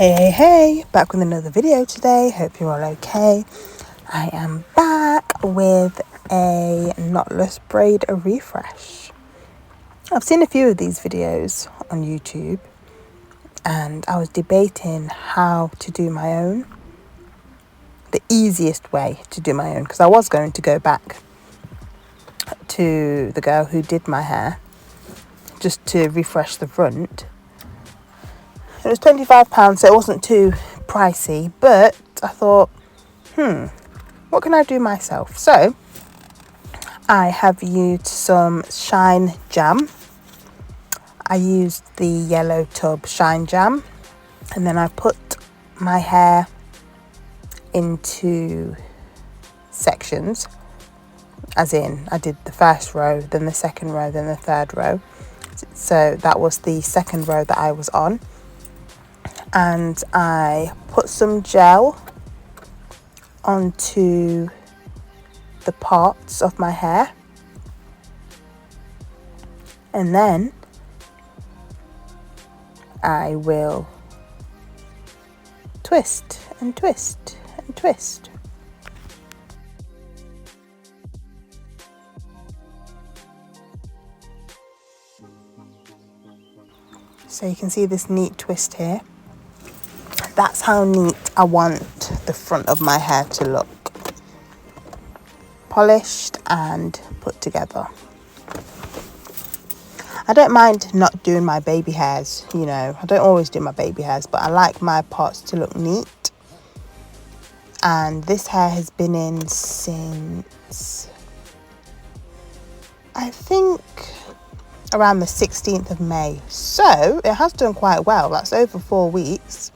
Hey, back with another video today. Hope you're all okay. I am back with a knotless braid refresh. I've seen a few of these videos on YouTube and I was debating how to do my own, the easiest way to do my own, because I was going to go back to the girl who did my hair just to refresh the front. It was £25, so it wasn't too pricey, but I thought, what can I do myself? So I have used some Shine Jam. I used the yellow tub Shine Jam, and then I put my hair into sections, as in I did the first row, then the second row, then the third row. So that was the second row that I was on. And I put some gel onto the parts of my hair, and then I will twist and twist and twist. So you can see this neat twist here. That's how neat I want the front of my hair to look. Polished and put together. I don't mind not doing my baby hairs, I don't always do my baby hairs, but I like my parts to look neat. And this hair has been in since, I think, around the 16th of May. So it has done quite well. That's over 4 weeks.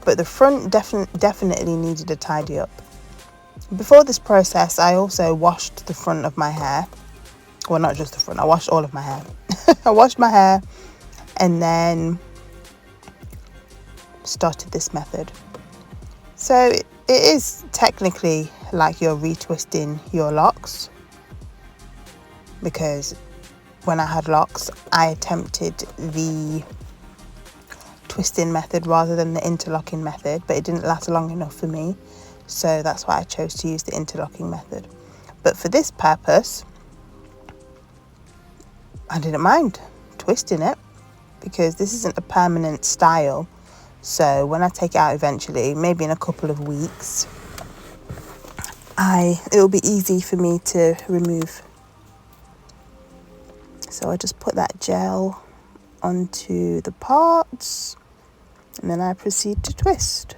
But the front definitely needed a tidy up. Before this process, I also washed the front of my hair. Well, not just the front, I washed all of my hair. I washed my hair and then started this method. So it is technically like you're retwisting your locks, because when I had locks, I attempted the twisting method rather than the interlocking method, but it didn't last long enough for me, so that's why I chose to use the interlocking method. But for this purpose, I didn't mind twisting it, because this isn't a permanent style. So when I take it out eventually, maybe in a couple of weeks, it will be easy for me to remove. So I just put that gel onto the parts, and then I proceed to twist.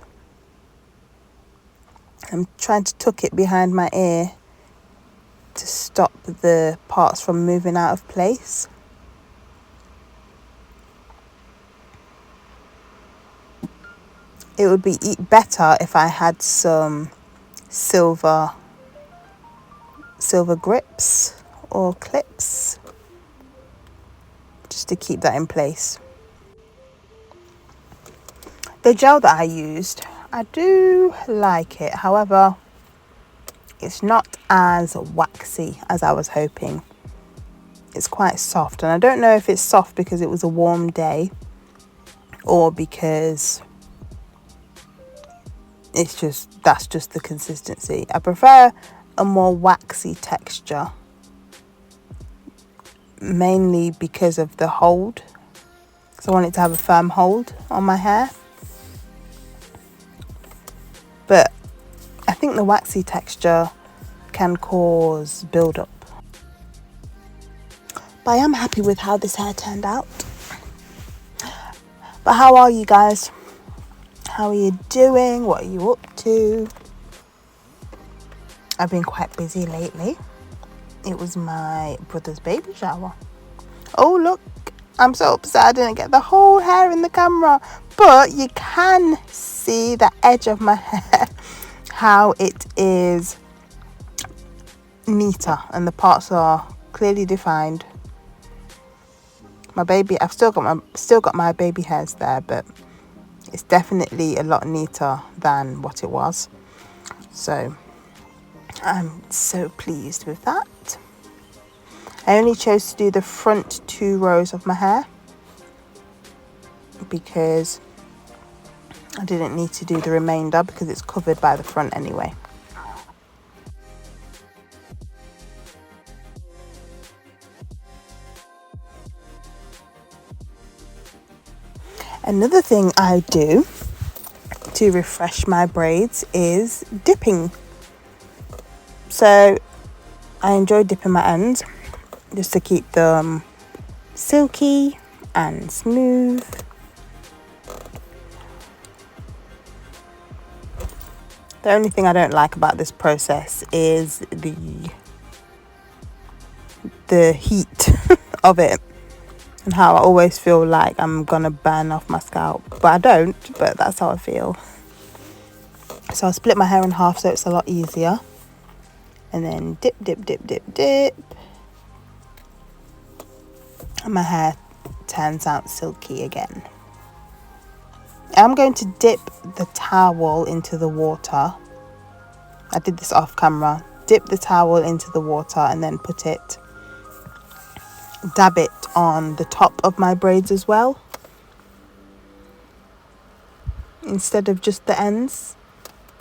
I'm trying to tuck it behind my ear to stop the parts from moving out of place. It would be better if I had some silver grips or clips, just to keep that in place. The gel that I used, I do like it. However, it's not as waxy as I was hoping. It's quite soft, and I don't know if it's soft because it was a warm day or because that's just the consistency. I prefer a more waxy texture, mainly because of the hold. So I want it to have a firm hold on my hair. But I think the waxy texture can cause build-up. But I am happy with how this hair turned out. But how are you guys? How are you doing? What are you up to? I've been quite busy lately. It was my brother's baby shower. Oh, look. I'm so upset I didn't get the whole hair in the camera. But you can see the edge of my hair, how it is neater and the parts are clearly defined. My baby, I've still got my baby hairs there, but it's definitely a lot neater than what it was. So I'm so pleased with that. I only chose to do the front 2 rows of my hair because I didn't need to do the remainder because it's covered by the front anyway. Another thing I do to refresh my braids is dipping. So I enjoy dipping my ends just to keep them silky and smooth. The only thing I don't like about this process is the heat of it and how I always feel like I'm gonna burn off my scalp, but I don't, but that's how I feel. So I'll split my hair in half so it's a lot easier, and then dip, dip, dip, dip, dip, and my hair turns out silky again. I'm going to dip the towel into the water. I did this off camera. Dip the towel into the water and then dab it on the top of my braids as well, instead of just the ends,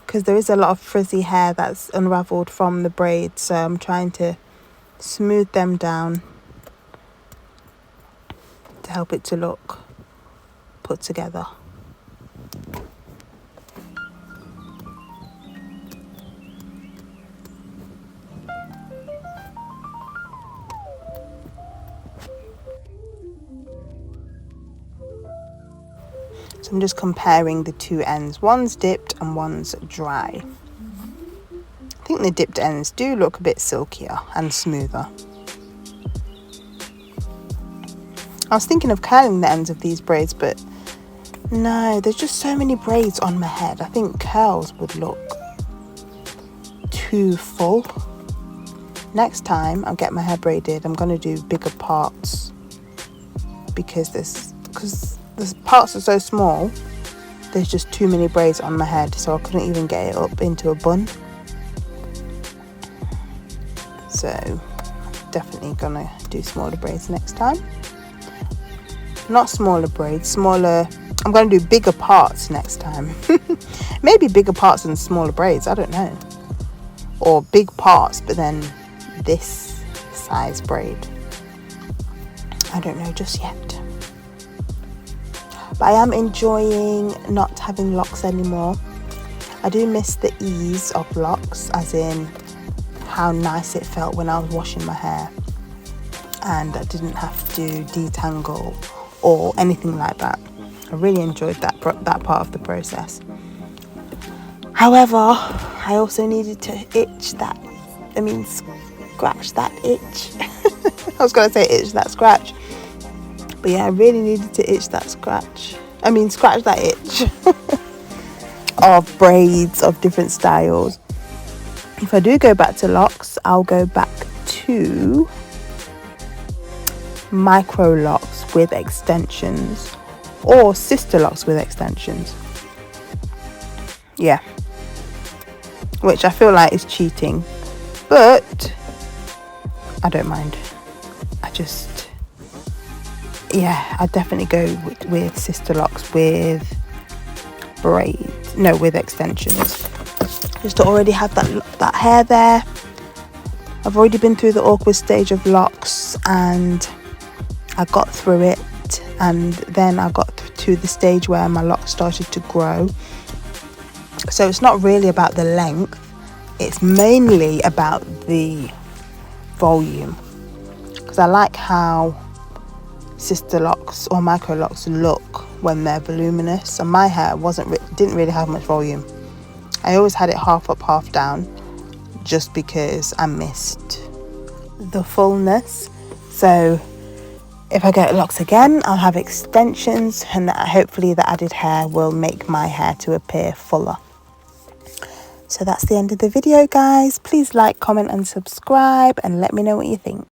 because there is a lot of frizzy hair that's unraveled from the braids, so I'm trying to smooth them down to help it to look put together. So I'm just comparing the two ends. One's dipped and one's dry. I think the dipped ends do look a bit silkier and smoother. I was thinking of curling the ends of these braids, but no, there's just so many braids on my head. I think curls would look too full. Next time I'll get my hair braided, I'm going to do bigger parts because the parts are so small, there's just too many braids on my head, so I couldn't even get it up into a bun. So definitely gonna do smaller braids next time. Not smaller braids, I'm gonna do bigger parts next time. Maybe bigger parts and smaller braids, I don't know. Or big parts but then this size braid. I don't know just yet. But I am enjoying not having locks anymore. I do miss the ease of locks, as in how nice it felt when I was washing my hair and I didn't have to detangle or anything like that. I really enjoyed that part of the process. However, I also needed to scratch that itch. I was going to say itch that scratch. But yeah, I really needed to scratch that itch of braids of different styles. If I do go back to locks, I'll go back to micro locks with extensions or sister locks with extensions. Yeah. Which I feel like is cheating, but I don't mind. I'd definitely go with sister locks with braids, with extensions, just to already have that hair there. I've already been through the awkward stage of locks and I got through it, and then I got to the stage where my locks started to grow. So it's not really about the length, it's mainly about the volume, because I like how sister locks or micro locks look when they're voluminous, and my hair didn't really have much volume. I always had it half up, half down, just because I missed the fullness. So if I get locks again, I'll have extensions, and hopefully the added hair will make my hair to appear fuller. So that's the end of the video, guys. Please like, comment and subscribe and let me know what you think.